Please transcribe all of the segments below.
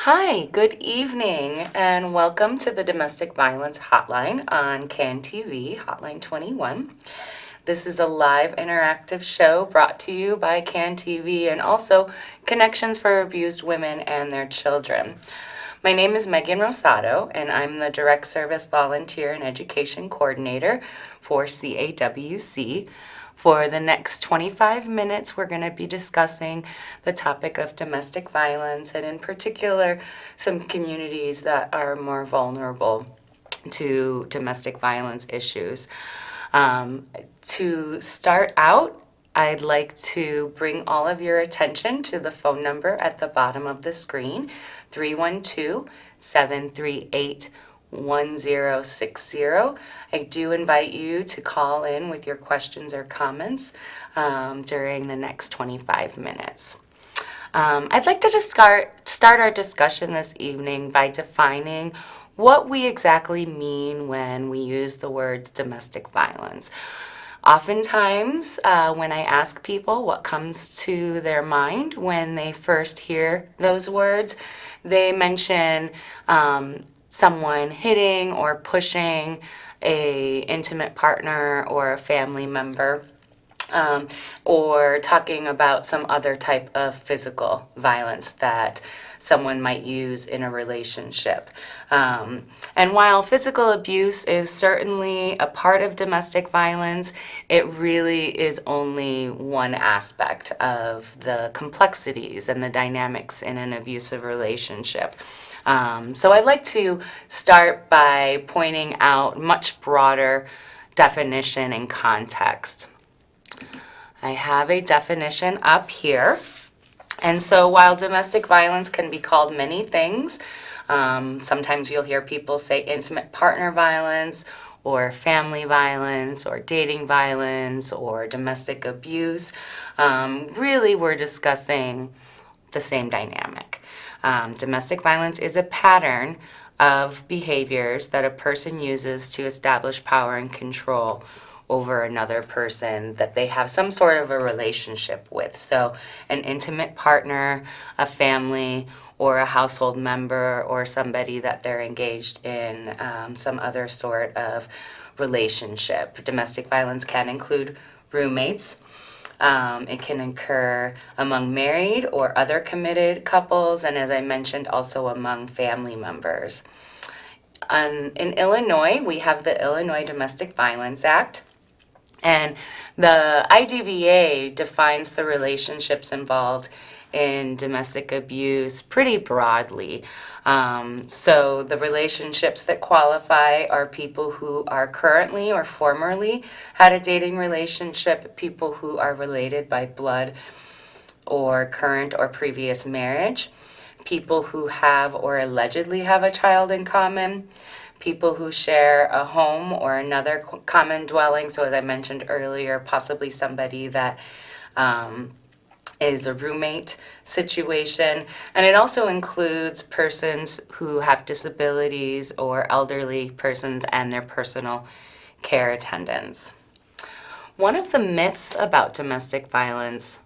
Hi, good evening, and welcome to the Domestic Violence Hotline on CAN TV, Hotline 21. This is a live interactive show brought to you by CAN TV and also Connections for Abused Women and Their Children. My name is Megan Rosado, and I'm the Direct Service Volunteer and Education Coordinator for CAWC. For the next 25 minutes, we're going to be discussing the topic of domestic violence, and in particular, some communities that are more vulnerable to domestic violence issues. To start out, I'd like to bring all of your attention to the phone number at the bottom of the screen, 312-738-1060. I do invite you to call in with your questions or comments during the next 25 minutes. I'd like to just start our discussion this evening by defining what we exactly mean when we use the words domestic violence. Oftentimes, when I ask people what comes to their mind when they first hear those words, they mention someone hitting or pushing an intimate partner or a family member, or talking about some other type of physical violence that someone might use in a relationship. And while physical abuse is certainly a part of domestic violence, it really is only one aspect of the complexities and the dynamics in an abusive relationship. So I'd like to start by pointing out much broader definition and context. I have a definition up here. And so while domestic violence can be called many things, sometimes you'll hear people say intimate partner violence or family violence or dating violence or domestic abuse. Really, we're discussing the same dynamic. Domestic violence is a pattern of behaviors that a person uses to establish power and control over another person that they have some sort of a relationship with. So an intimate partner, a family, or a household member, or somebody that they're engaged in some other sort of relationship. Domestic violence can include roommates. It can occur among married or other committed couples, and as I mentioned, also among family members. In Illinois, we have the Illinois Domestic Violence Act. And the IDVA defines the relationships involved in domestic abuse pretty broadly. So the relationships that qualify are people who are currently or formerly had a dating relationship, people who are related by blood or current or previous marriage, people who have or allegedly have a child in common, people who share a home or another common dwelling. So as I mentioned earlier, possibly somebody that is a roommate situation. And it also includes persons who have disabilities or elderly persons and their personal care attendants. One of the myths about domestic violence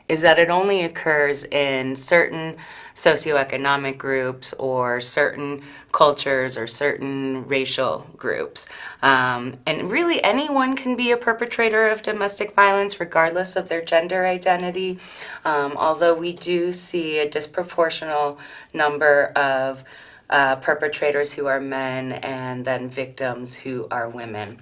is that it only occurs in certain socioeconomic groups or certain cultures or certain racial groups. And really anyone can be a perpetrator of domestic violence regardless of their gender identity, although we do see a disproportional number of perpetrators who are men and then victims who are women.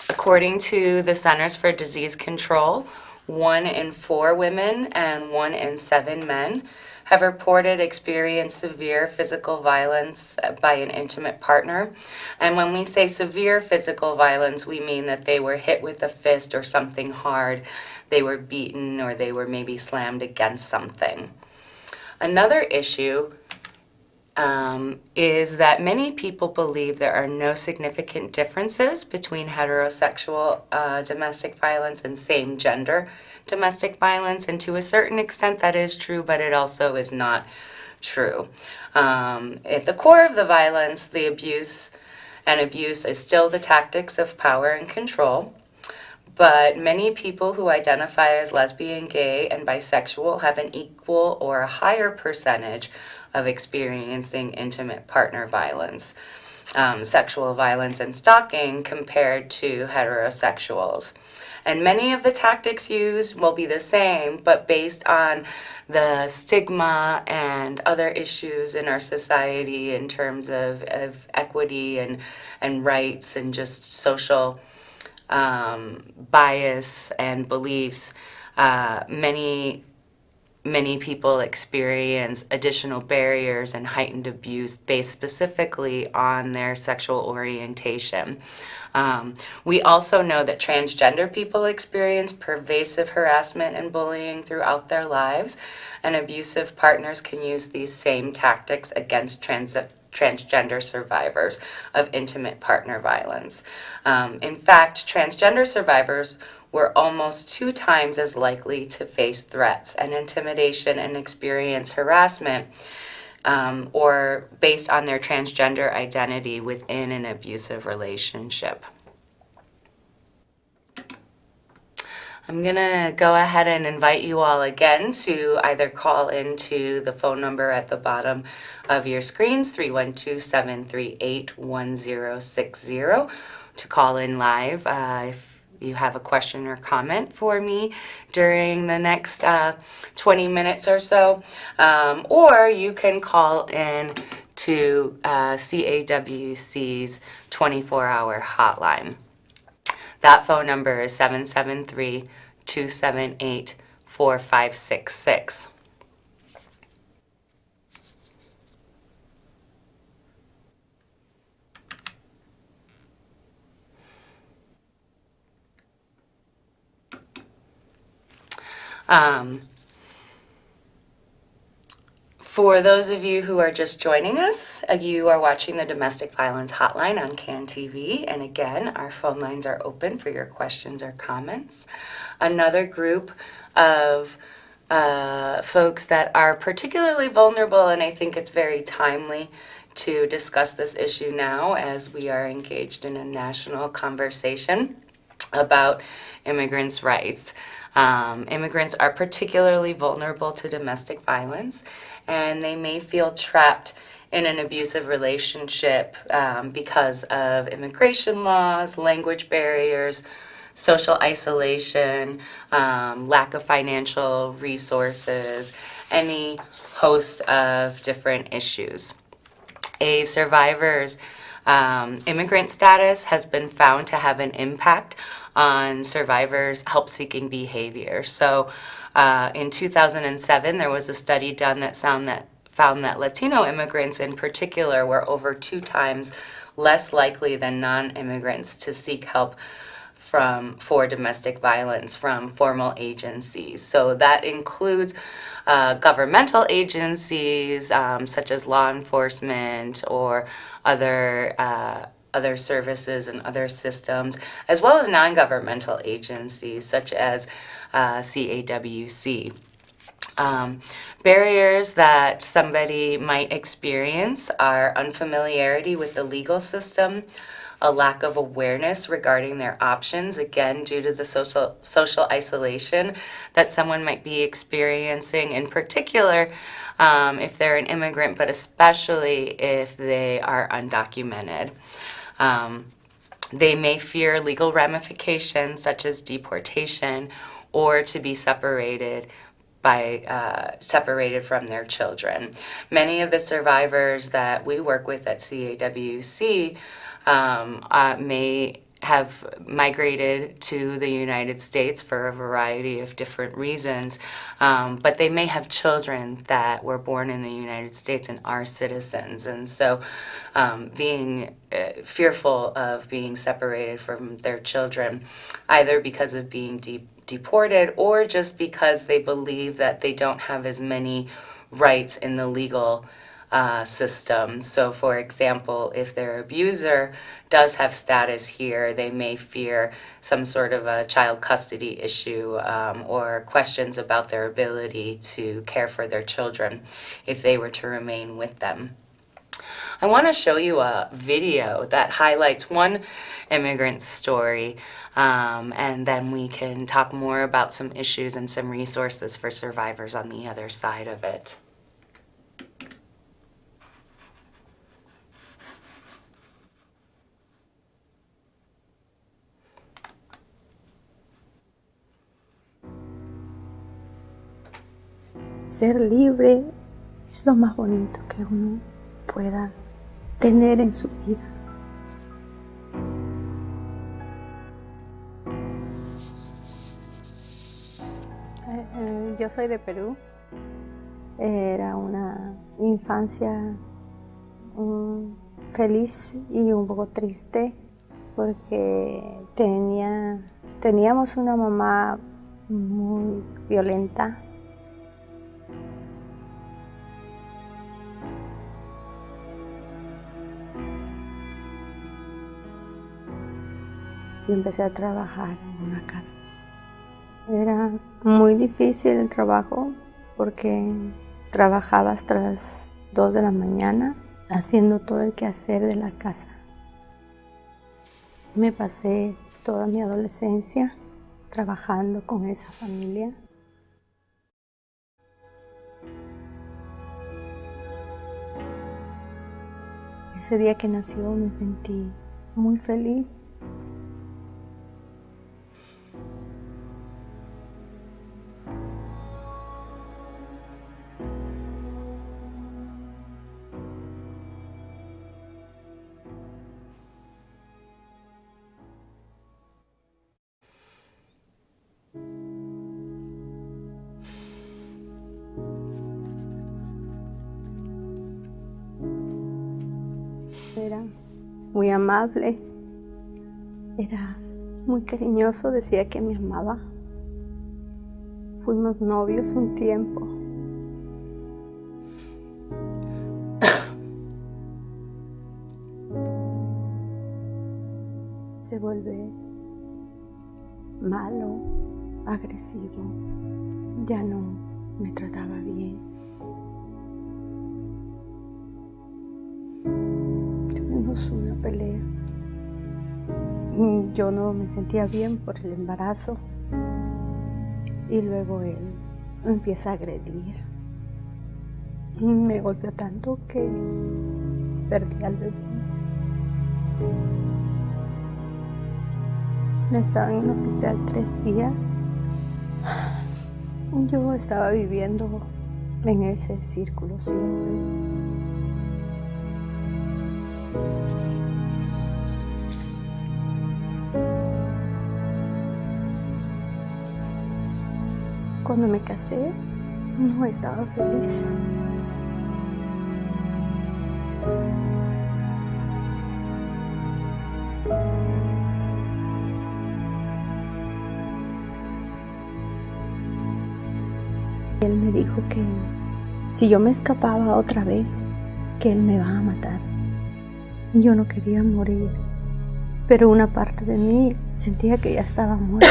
According to the Centers for Disease Control, 1 in 4 women and 1 in 7 men have reported experienced severe physical violence by an intimate partner. And when we say severe physical violence, we mean that they were hit with a fist or something hard, they were beaten, or they were maybe slammed against something. Another issue is that many people believe there are no significant differences between heterosexual domestic violence and same-gender domestic violence, and to a certain extent that is true, but it also is not true. At the core of the violence, the abuse is still the tactics of power and control, but many people who identify as lesbian, gay, and bisexual have an equal or a higher percentage of experiencing intimate partner violence, sexual violence, and stalking compared to heterosexuals. And many of the tactics used will be the same, but based on the stigma and other issues in our society in terms of equity and rights and just social bias and beliefs, many people experience additional barriers and heightened abuse based specifically on their sexual orientation. We also know that transgender people experience pervasive harassment and bullying throughout their lives, and abusive partners can use these same tactics against transgender survivors of intimate partner violence. In fact, transgender survivors were almost 2 times as likely to face threats and intimidation and experience harassment or based on their transgender identity within an abusive relationship. I'm going to go ahead and invite you all again to either call into the phone number at the bottom of your screens, 312-738-1060, to call in live if you have a question or comment for me during the next 20 minutes or so. Or you can call in to CAWC's 24-hour hotline. That phone number is 773-278-4566. For those of you who are just joining us, you are watching the Domestic Violence Hotline on CAN TV, and again, our phone lines are open for your questions or comments. Another group of folks that are particularly vulnerable, and I think it's very timely to discuss this issue now as we are engaged in a national conversation about immigrants' rights. Immigrants are particularly vulnerable to domestic violence, and they may feel trapped in an abusive relationship because of immigration laws, language barriers, social isolation, lack of financial resources, any host of different issues. A survivor's immigrant status has been found to have an impact on survivors' help-seeking behavior. So in 2007, there was a study done that found that Latino immigrants in particular were over 2 times less likely than non-immigrants to seek help for domestic violence from formal agencies. So that includes governmental agencies such as law enforcement or other services and other systems, as well as non-governmental agencies such as CAWC. Barriers that somebody might experience are unfamiliarity with the legal system, a lack of awareness regarding their options, again, due to the social isolation that someone might be experiencing, in particular if they're an immigrant, but especially if they are undocumented. They may fear legal ramifications such as deportation or to be separated from their children. Many of the survivors that we work with at CAWC may have migrated to the United States for a variety of different reasons, but they may have children that were born in the United States and are citizens. And so being fearful of being separated from their children, either because of being deported or just because they believe that they don't have as many rights in the legal system. So, for example, if their abuser does have status here, they may fear some sort of a child custody issue or questions about their ability to care for their children if they were to remain with them. I want to show you a video that highlights one immigrant story, and then we can talk more about some issues and some resources for survivors on the other side of it. Ser libre es lo más bonito que uno pueda tener en su vida. Yo soy de Perú. Era una infancia feliz y un poco triste porque teníamos una mamá muy violenta. Y empecé a trabajar en una casa. Era muy difícil el trabajo porque trabajaba hasta las 2 de la mañana haciendo todo el quehacer de la casa. Me pasé toda mi adolescencia trabajando con esa familia. Ese día que nació me sentí muy feliz. Era muy amable, era muy cariñoso, decía que me amaba. Fuimos novios un tiempo. Se vuelve malo, agresivo, ya no me trataba bien. Tuvimos una pelea. Yo no me sentía bien por el embarazo y luego él me empieza a agredir. Me golpeó tanto que perdí al bebé. Estaba en el hospital 3 días. Yo estaba viviendo en ese círculo siempre. Cuando me casé, no estaba feliz. Él me dijo que si yo me escapaba otra vez, que él me iba a matar. Yo no quería morir, pero una parte de mí sentía que ya estaba muerta.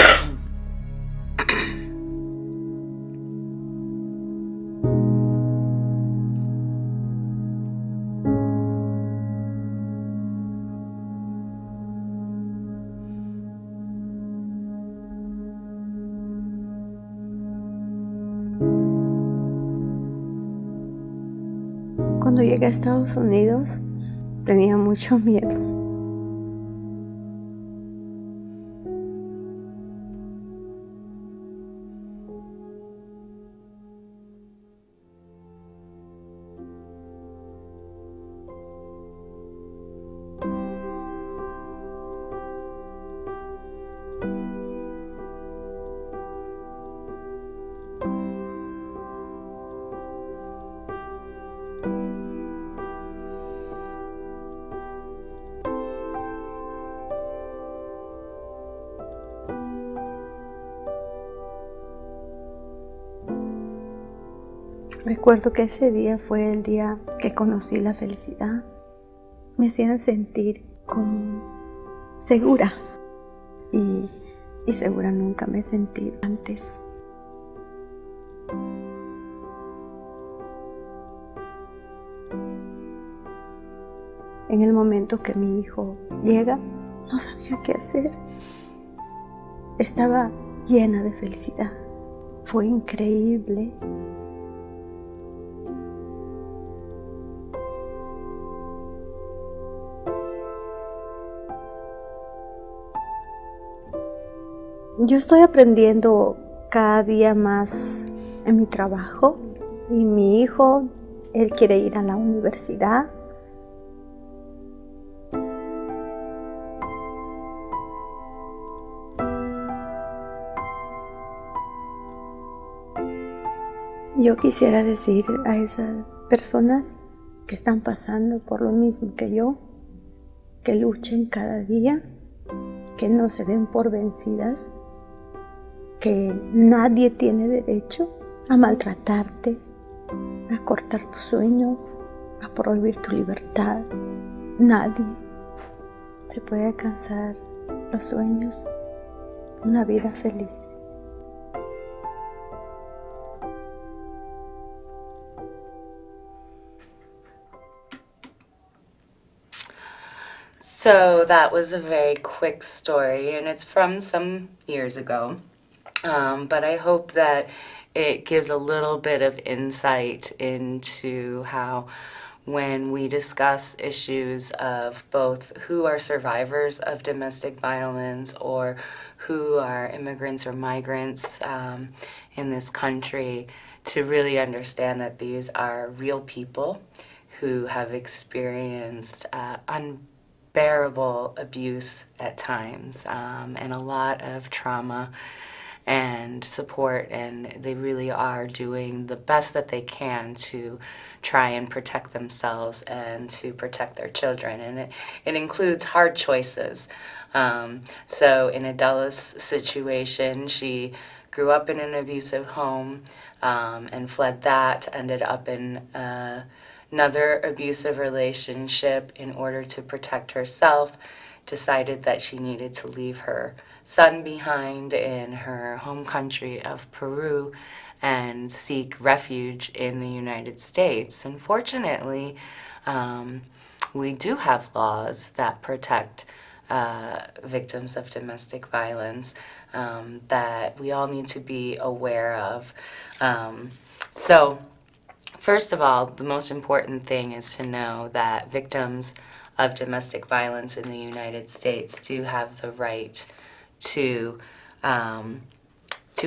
Cuando llegué a Estados Unidos, tenía mucho miedo. Recuerdo que ese día fue el día que conocí la felicidad. Me hacían sentir como segura y segura nunca me sentí antes. En el momento que mi hijo llega, no sabía qué hacer. Estaba llena de felicidad. Fue increíble. Yo estoy aprendiendo cada día más en mi trabajo y mi hijo, él quiere ir a la universidad. Yo quisiera decir a esas personas que están pasando por lo mismo que yo, que luchen cada día, que no se den por vencidas, que nadie tiene derecho a maltratarte, a cortar tus sueños, a prohibir tu libertad. Nadie se puede alcanzar los sueños, una vida feliz. So that was a very quick story, and it's from some years ago. But I hope that it gives a little bit of insight into how when we discuss issues of both who are survivors of domestic violence or who are immigrants or migrants in this country, to really understand that these are real people who have experienced unbearable abuse at times and a lot of trauma and support, and they really are doing the best that they can to try and protect themselves and to protect their children. And it includes hard choices. So in Adela's situation, she grew up in an abusive home and fled that, ended up in another abusive relationship in order to protect herself, decided that she needed to leave her son behind in her home country of Peru and seek refuge in the United States. Unfortunately, we do have laws that protect victims of domestic violence that we all need to be aware of. So, first of all, the most important thing is to know that victims of domestic violence in the United States do have the right to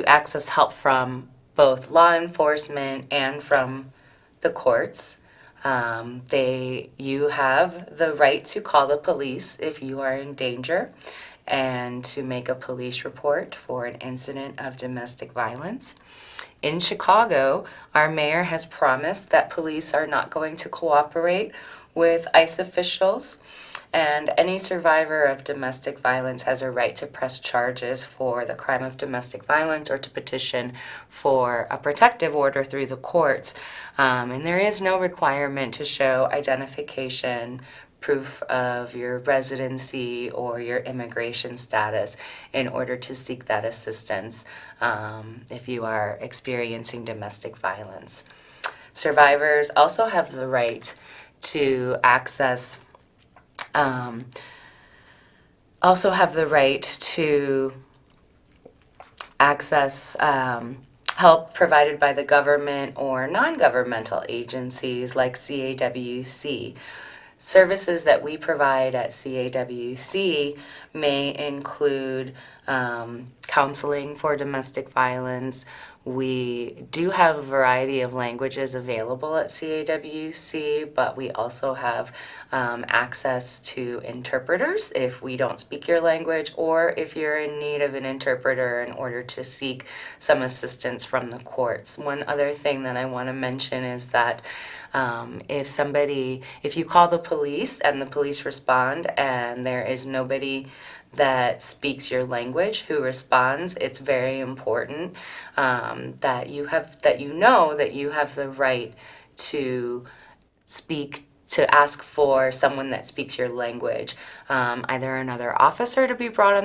access help from both law enforcement and from the courts. You have the right to call the police if you are in danger and to make a police report for an incident of domestic violence. In Chicago, our mayor has promised that police are not going to cooperate with ICE officials, and any survivor of domestic violence has a right to press charges for the crime of domestic violence or to petition for a protective order through the courts. And there is no requirement to show identification, proof of your residency or your immigration status in order to seek that assistance if you are experiencing domestic violence. Survivors also have the right to access help provided by the government or non-governmental agencies like CAWC. Services that we provide at CAWC may include counseling for domestic violence. We do have a variety of languages available at CAWC, but we also have access to interpreters if we don't speak your language or if you're in need of an interpreter in order to seek some assistance from the courts. One other thing that I want to mention is that if you call the police and the police respond and there is nobody that speaks your language who responds, it's very important that you know that you have the right to ask for someone that speaks your language, either another officer to be brought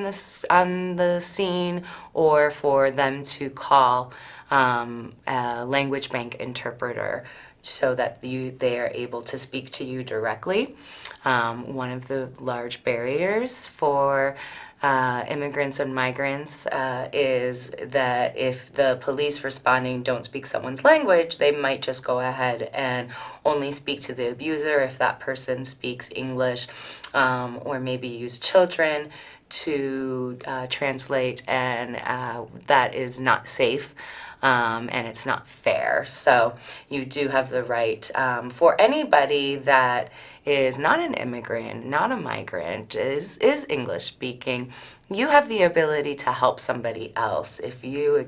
on the scene or for them to call a language bank interpreter so that they are able to speak to you directly. One of the large barriers for immigrants and migrants is that if the police responding don't speak someone's language, they might just go ahead and only speak to the abuser if that person speaks English, or maybe use children to translate, and that is not safe. And it's not fair. So you do have the right, for anybody that is not an immigrant, not a migrant, is English speaking, you have the ability to help somebody else. If you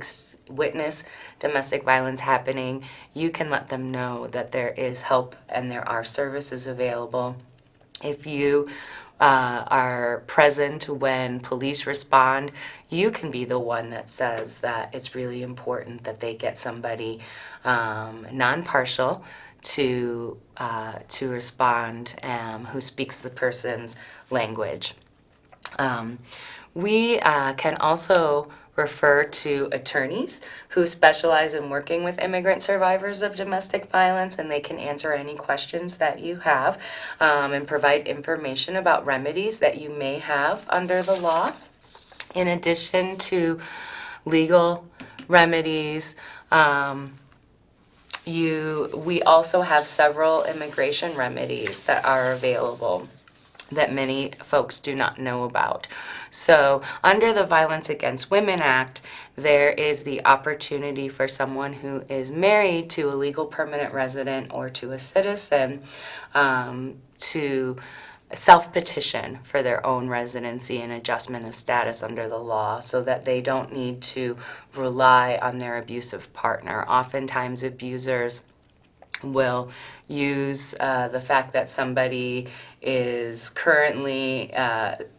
witness domestic violence happening, you can let them know that there is help and there are services available. If you are present when police respond, you can be the one that says that it's really important that they get somebody non-partial to respond, who speaks the person's language. We can also refer to attorneys who specialize in working with immigrant survivors of domestic violence, and they can answer any questions that you have, and provide information about remedies that you may have under the law. In addition to legal remedies, we also have several immigration remedies that are available that many folks do not know about. So under the Violence Against Women Act, there is the opportunity for someone who is married to a legal permanent resident or to a citizen to self-petition for their own residency and adjustment of status under the law, so that they don't need to rely on their abusive partner. Oftentimes abusers will use the fact that somebody is currently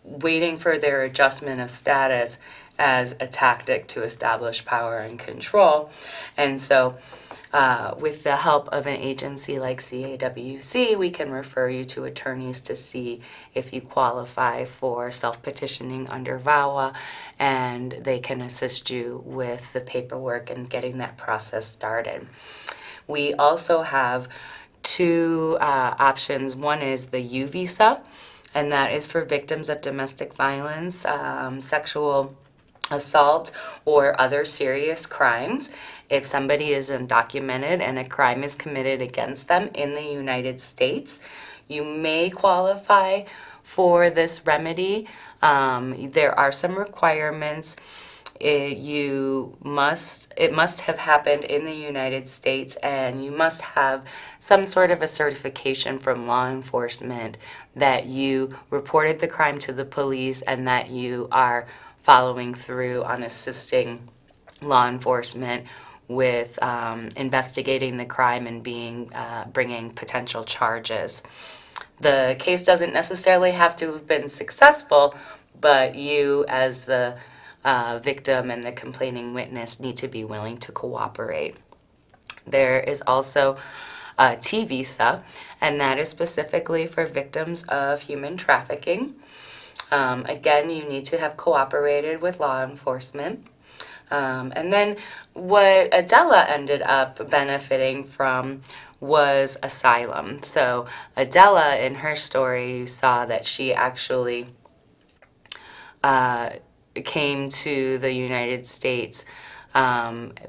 waiting for their adjustment of status as a tactic to establish power and control. And so with the help of an agency like CAWC, we can refer you to attorneys to see if you qualify for self-petitioning under VAWA, and they can assist you with the paperwork and getting that process started. We also have two options. One is the U visa, and that is for victims of domestic violence, sexual assault, or other serious crimes. If somebody is undocumented and a crime is committed against them in the United States, you may qualify for this remedy. There are some requirements. It must have happened in the United States, and you must have some sort of a certification from law enforcement that you reported the crime to the police and that you are following through on assisting law enforcement with investigating the crime and bringing potential charges. The case doesn't necessarily have to have been successful, but you as the victim and the complaining witness need to be willing to cooperate. There is also a T visa, and that is specifically for victims of human trafficking. Again, you need to have cooperated with law enforcement. And then what Adela ended up benefiting from was asylum. So Adela, in her story, you saw that she actually came to the United States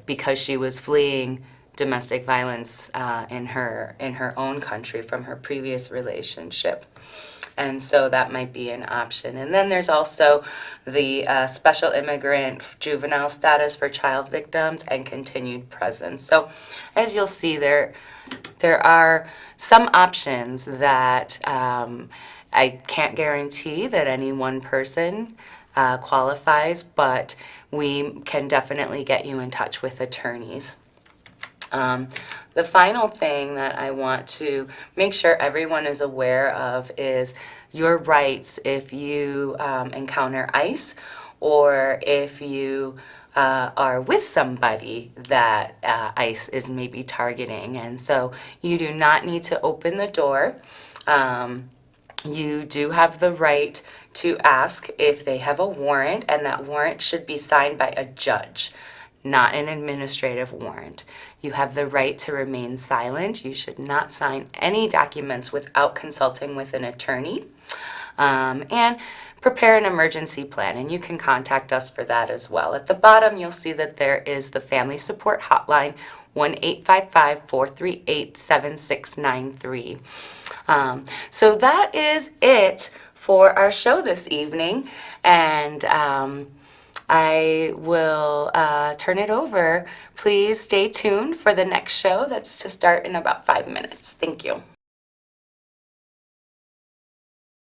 because she was fleeing domestic violence in her own country from her previous relationship. And so that might be an option. And then there's also the special immigrant juvenile status for child victims and continued presence. So as you'll see, there are some options that I can't guarantee that any one person qualifies, but we can definitely get you in touch with attorneys. The final thing that I want to make sure everyone is aware of is your rights if you encounter ICE, or if you are with somebody that ICE is maybe targeting. And so you do not need to open the door. You do have the right to ask if they have a warrant, and that warrant should be signed by a judge, not an administrative warrant. You have the right to remain silent. You should not sign any documents without consulting with an attorney. And prepare an emergency plan, and you can contact us for that as well. At the bottom, you'll see that there is the Family Support Hotline, 1-855-438-7693. So that is it for our show this evening, and I will turn it over. Please stay tuned for the next show that's to start in about 5 minutes. Thank you.